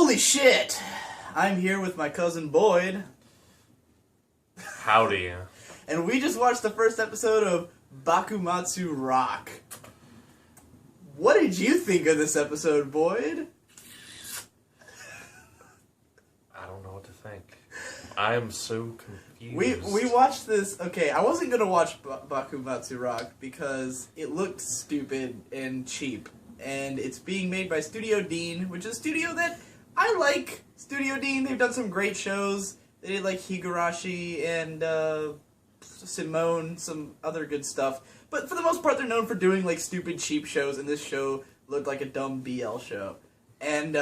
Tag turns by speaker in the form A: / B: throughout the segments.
A: Holy shit! I'm here with my cousin Boyd.
B: Howdy.
A: And we just watched the first episode of Bakumatsu Rock. What did you think of this episode, Boyd?
B: I don't know what to think. I am so confused.
A: We watched this. Okay, I wasn't gonna watch Bakumatsu Rock because it looked stupid and cheap. And it's being made by Studio Dean, which is a studio that I like. Studio Dean, they've done some great shows. They did like Higurashi and Simone, some other good stuff. But for the most part, they're known for doing like stupid, cheap shows. And this show looked like a dumb BL show. And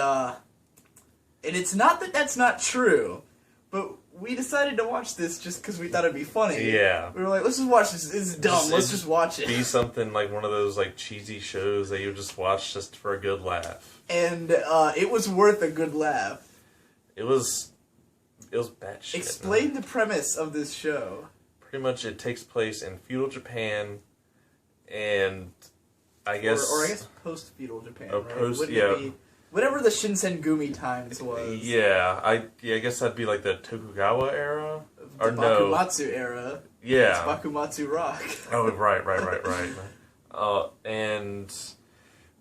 A: it's not that that's not true, but we decided to watch this just because we thought it'd be funny.
B: Yeah.
A: We were like, let's just watch this. It's dumb. Let's just watch it.
B: Be something like one of those like cheesy shows that you just watch just for a good laugh.
A: And it was worth a good laugh.
B: It was batshit.
A: Explain the premise of this show.
B: Pretty much, it takes place in feudal Japan, and I guess
A: or I guess post-feudal Japan.
B: Oh,
A: right?
B: post,
A: Wouldn't
B: yeah.
A: it be, whatever the Shinsengumi times was.
B: Yeah, I guess that'd be like the Tokugawa era,
A: The
B: or no?
A: Bakumatsu era.
B: Yeah.
A: It's Bakumatsu Rock.
B: Oh, right. And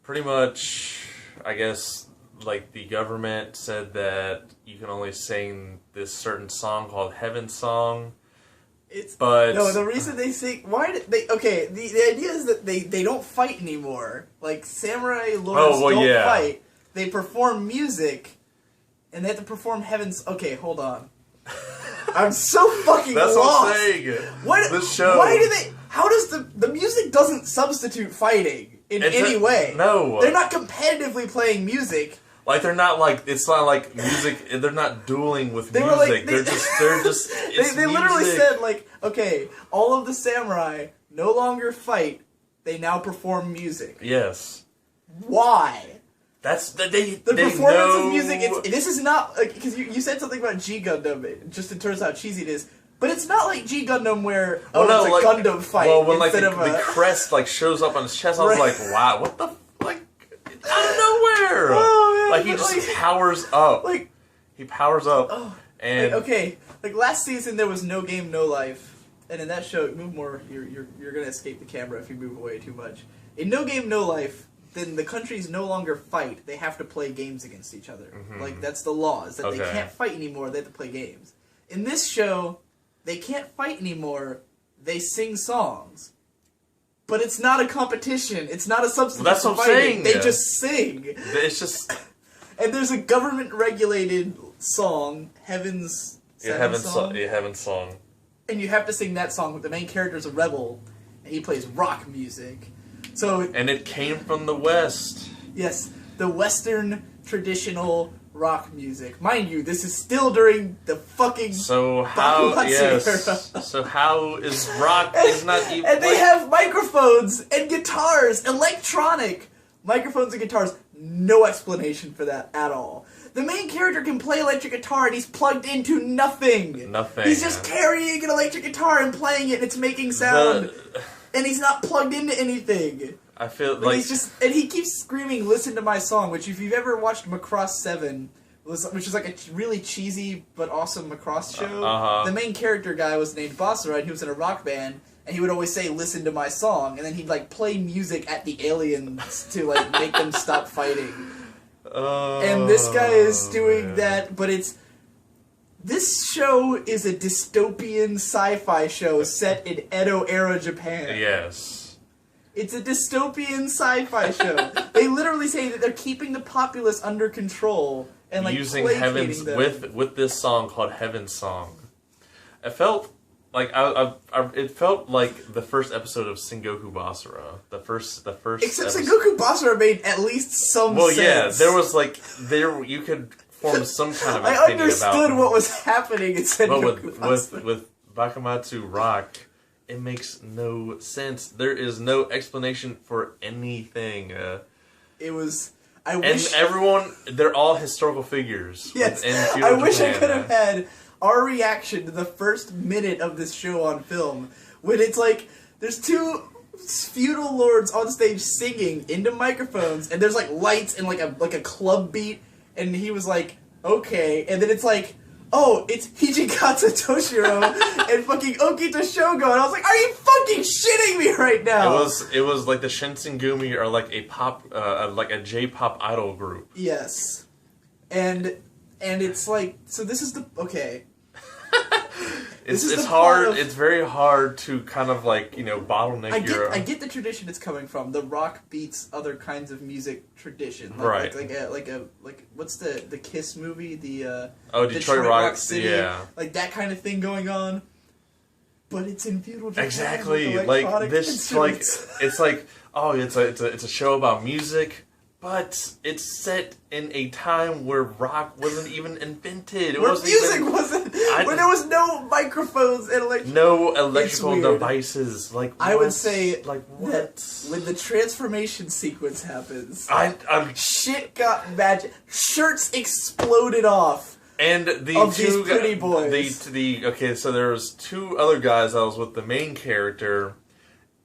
B: pretty much, I guess, like, the government said that you can only sing this certain song called Heaven Song.
A: No, the reason they sing... Why did they... Okay, the idea is that they don't fight anymore. Like, samurai lords don't fight. They perform music, and they have to perform Heaven's... Okay, hold on. I'm so fucking
B: That's
A: lost.
B: what I'm saying.
A: This show... Why do they... How does the music doesn't substitute fighting in any way?
B: No.
A: They're not competitively playing music.
B: Like, they're not like... It's not like music... They're not dueling with music.
A: Like,
B: they're just...
A: They literally said, like, okay, all of the samurai no longer fight. They now perform music.
B: Yes.
A: Why?
B: The
A: performance of music. This is not like because you said something about G Gundam. Just in terms of how cheesy it is, but it's not like G Gundam where it's a Gundam fight.
B: Well, when like the crest like shows up on his chest, I was like, wow, what the like out of nowhere?
A: Oh, man,
B: like he just powers up.
A: Like
B: he powers up.
A: Oh,
B: and
A: like last season there was No Game No Life, and in that show, move more. You're gonna escape the camera if you move away too much. In No Game No Life, then the countries no longer fight. They have to play games against each other. Mm-hmm. Like, that's the law, is that they can't fight anymore. They have to play games. In this show, they can't fight anymore. They sing songs. But it's not a competition. It's not a substitute
B: that's
A: for
B: what I'm
A: fighting.
B: saying.
A: They just sing.
B: It's just...
A: And there's a government-regulated song, Heaven's
B: Song.
A: And you have to sing that song. The main character's a rebel, and he plays rock music. And
B: it came from the West.
A: Yes, the Western traditional rock music. Mind you, this is still during the fucking Bakumatsu era.
B: So how is rock is not even...
A: And they have microphones and guitars, electronic microphones and guitars. No explanation for that at all. The main character can play electric guitar and he's plugged into nothing. He's just carrying an electric guitar and playing it and it's making sound. And he's not plugged into anything.
B: I feel like
A: and he keeps screaming, "Listen to my song," which if you've ever watched Macross 7, which is like a really cheesy but awesome Macross show, the main character guy was named Basara, and he was in a rock band, and he would always say, "Listen to my song," and then he'd like play music at the aliens to like make them stop fighting. And this guy is doing that, but this show is a dystopian sci-fi show set in Edo-era Japan.
B: Yes.
A: It's a dystopian sci-fi show. They literally say that they're keeping the populace under control and like
B: using Heaven's
A: them.
B: with this song called Heaven Song. It felt like it felt like the first episode of Sengoku Basara. The first.
A: Except Sengoku Basara made at least some sense.
B: Well, yeah, there was like you could form some kind of opinion about.
A: I understood what was happening in Sengoku Basara.
B: But with Bakumatsu Rock, it makes no sense. There is no explanation for anything.
A: It was.
B: And everyone, they're all historical figures.
A: Yes, I wish I could have had our reaction to the first minute of this show on film, when it's like, there's two feudal lords on stage singing into microphones, and there's like lights and like a club beat, and he was like, okay, and then it's like, oh, it's Hijikata Toshiro and fucking Okita Shogo, and I was like, are you fucking shitting me right now?
B: It was like the Shinsengumi are like a pop, like a J-pop idol group.
A: Yes, and it's like, so this is the okay.
B: It's hard. It's very hard to kind of like, you know, bottleneck
A: I get the tradition it's coming from. The rock beats other kinds of music tradition,
B: right?
A: Like what's the Kiss movie? The
B: Detroit Rock City, yeah,
A: like that kind of thing going on. But it's in feudal Japan.
B: Exactly, like this, like it's like, oh, it's a show about music. But it's set in a time where rock wasn't even invented.
A: Where there was no microphones and
B: no electrical devices. Like what?
A: I would say,
B: like what?
A: When the transformation sequence happens, shit got magic. Shirts exploded off.
B: And the
A: of
B: two
A: these pretty boys.
B: Okay, so there was two other guys that was with the main character,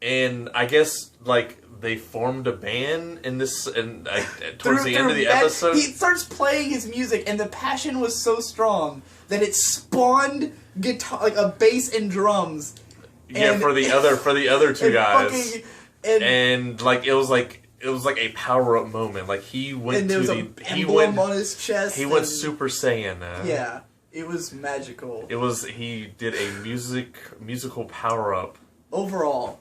B: and I guess like they formed a band in this, and towards the end of the episode,
A: he starts playing his music, and the passion was so strong that it spawned guitar, like a bass and drums.
B: Yeah, for the other two guys,
A: and
B: like it was like a power up moment. Like he went
A: and there was an emblem on his chest.
B: He went Super Saiyan.
A: Yeah, it was magical.
B: He did a musical power up.
A: Overall,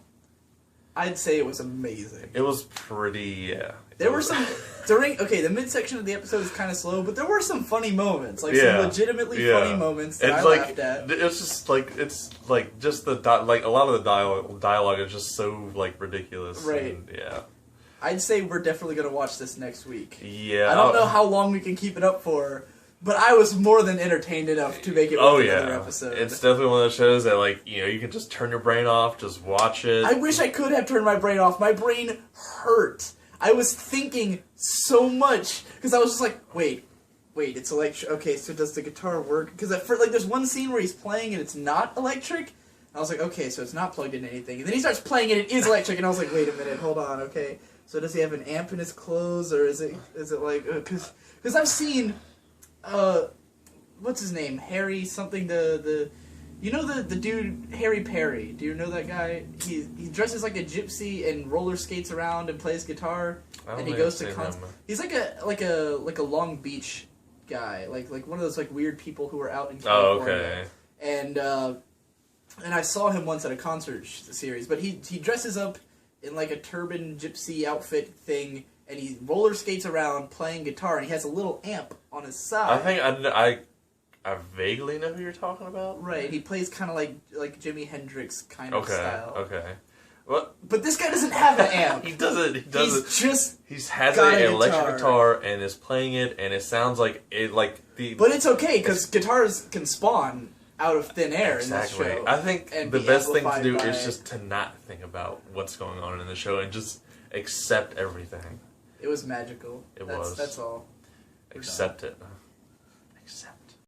A: I'd say it was amazing.
B: It was pretty, yeah.
A: There were some the midsection of the episode is kind of slow, but there were some funny moments, some legitimately funny moments that I laughed at.
B: It's just like just a lot of the dialogue is just so like ridiculous.
A: Right.
B: And, yeah.
A: I'd say we're definitely gonna watch this next week.
B: Yeah.
A: I don't know how long we can keep it up for. But I was more than entertained enough to make it worth another episode.
B: It's definitely one of those shows that, like, you know, you can just turn your brain off, just watch it.
A: I wish I could have turned my brain off. My brain hurt. I was thinking so much because I was just like, wait, it's electric. Okay, so does the guitar work? Because there's one scene where he's playing and it's not electric. I was like, okay, so it's not plugged into anything. And then he starts playing and it is electric, and I was like, wait a minute, hold on, okay. So does he have an amp in his clothes, or is it like because I've seen. What's his name? Harry something, you know the dude Harry Perry. Do you know that guy? He dresses like a gypsy and roller skates around and plays guitar, and he goes to concerts. He's like a Long Beach guy, like one of those like weird people who are out in California.
B: Oh, okay.
A: And I saw him once at a concert series, but he dresses up in like a turban gypsy outfit thing. And he roller skates around playing guitar, and he has a little amp on his side.
B: I think I vaguely know who you're talking about.
A: Right, he plays kind of like Jimi Hendrix kind of style.
B: Okay. Well,
A: but this guy doesn't have an amp.
B: He doesn't. He has an electric guitar and is playing it, and it sounds like it But
A: it's okay because guitars can spawn out of thin air in this show.
B: I think the best thing to do is just to not think about what's going on in the show and just accept everything.
A: It was magical. That's all.
B: Accept it. Accept